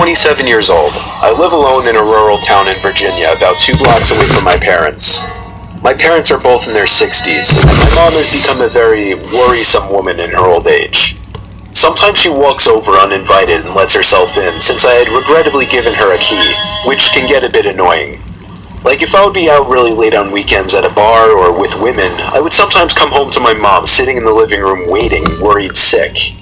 27 years old. I live alone in a rural town in Virginia, about 2 blocks away from my parents. My parents are both in their 60s, and my mom has become a very worrisome woman in her old age. Sometimes she walks over uninvited and lets herself in, since I had regrettably given her a key, which can get a bit annoying. Like if I would be out really late on weekends at a bar or with women, I would sometimes come home to my mom sitting in the living room waiting, worried sick.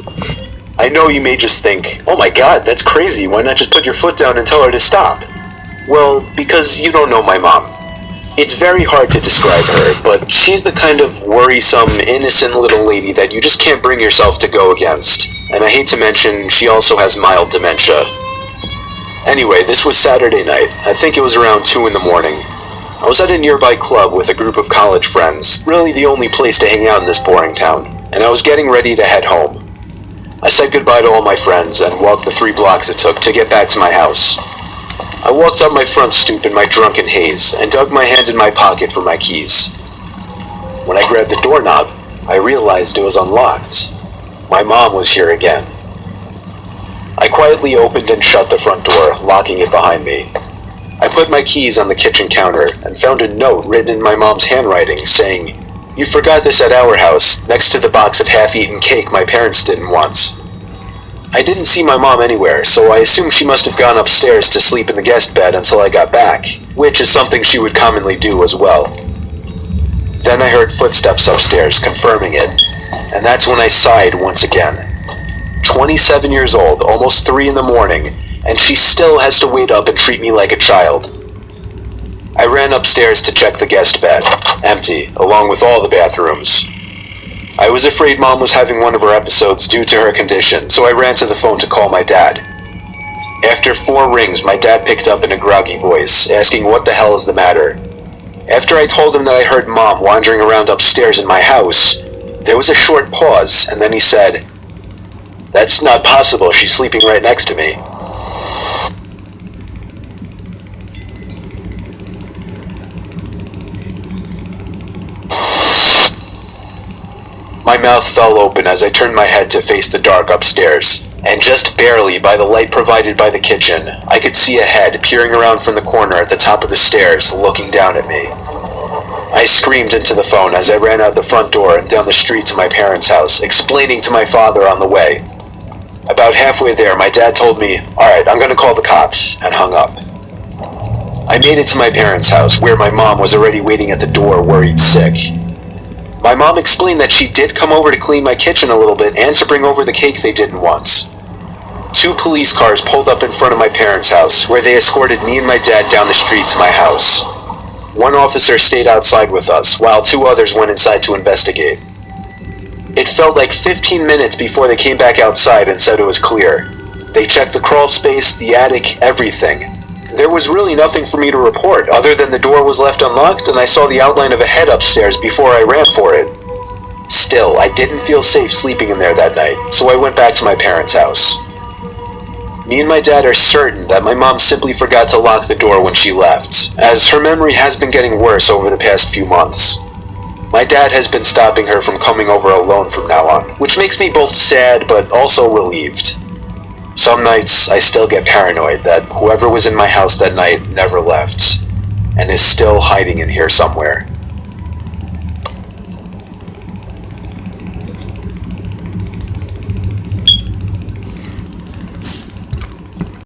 I know you may just think, oh my god, that's crazy, why not just put your foot down and tell her to stop? Well, because you don't know my mom. It's very hard to describe her, but she's the kind of worrisome, innocent little lady that you just can't bring yourself to go against. And I hate to mention, she also has mild dementia. Anyway, this was Saturday night. I think it was around 2 in the morning. I was at a nearby club with a group of college friends, really the only place to hang out in this boring town, and I was getting ready to head home. I said goodbye to all my friends and walked the 3 blocks it took to get back to my house. I walked up my front stoop in my drunken haze and dug my hand in my pocket for my keys. When I grabbed the doorknob, I realized it was unlocked. My mom was here again. I quietly opened and shut the front door, locking it behind me. I put my keys on the kitchen counter and found a note written in my mom's handwriting saying, "You forgot this at our house, next to the box of half-eaten cake my parents didn't once." I didn't see my mom anywhere, so I assumed she must have gone upstairs to sleep in the guest bed until I got back, which is something she would commonly do as well. Then I heard footsteps upstairs, confirming it, and that's when I sighed once again. 27 years old, almost 3 in the morning, and she still has to wait up and treat me like a child. I ran upstairs to check the guest bed, empty, along with all the bathrooms. I was afraid Mom was having one of her episodes due to her condition, so I ran to the phone to call my dad. After 4 rings, my dad picked up in a groggy voice, asking what the hell is the matter. After I told him that I heard Mom wandering around upstairs in my house, there was a short pause, and then he said, "That's not possible, she's sleeping right next to me." My mouth fell open as I turned my head to face the dark upstairs, and just barely by the light provided by the kitchen, I could see a head peering around from the corner at the top of the stairs, looking down at me. I screamed into the phone as I ran out the front door and down the street to my parents' house, explaining to my father on the way. About halfway there, my dad told me, "Alright, I'm gonna call the cops," and hung up. I made it to my parents' house, where my mom was already waiting at the door, worried sick. My mom explained that she did come over to clean my kitchen a little bit and to bring over the cake they didn't once. 2 police cars pulled up in front of my parents' house, where they escorted me and my dad down the street to my house. 1 officer stayed outside with us, while 2 others went inside to investigate. It felt like 15 minutes before they came back outside and said it was clear. They checked the crawl space, the attic, everything. There was really nothing for me to report, other than the door was left unlocked and I saw the outline of a head upstairs before I ran for it. Still, I didn't feel safe sleeping in there that night, so I went back to my parents' house. Me and my dad are certain that my mom simply forgot to lock the door when she left, as her memory has been getting worse over the past few months. My dad has been stopping her from coming over alone from now on, which makes me both sad but also relieved. Some nights, I still get paranoid that whoever was in my house that night never left, and is still hiding in here somewhere.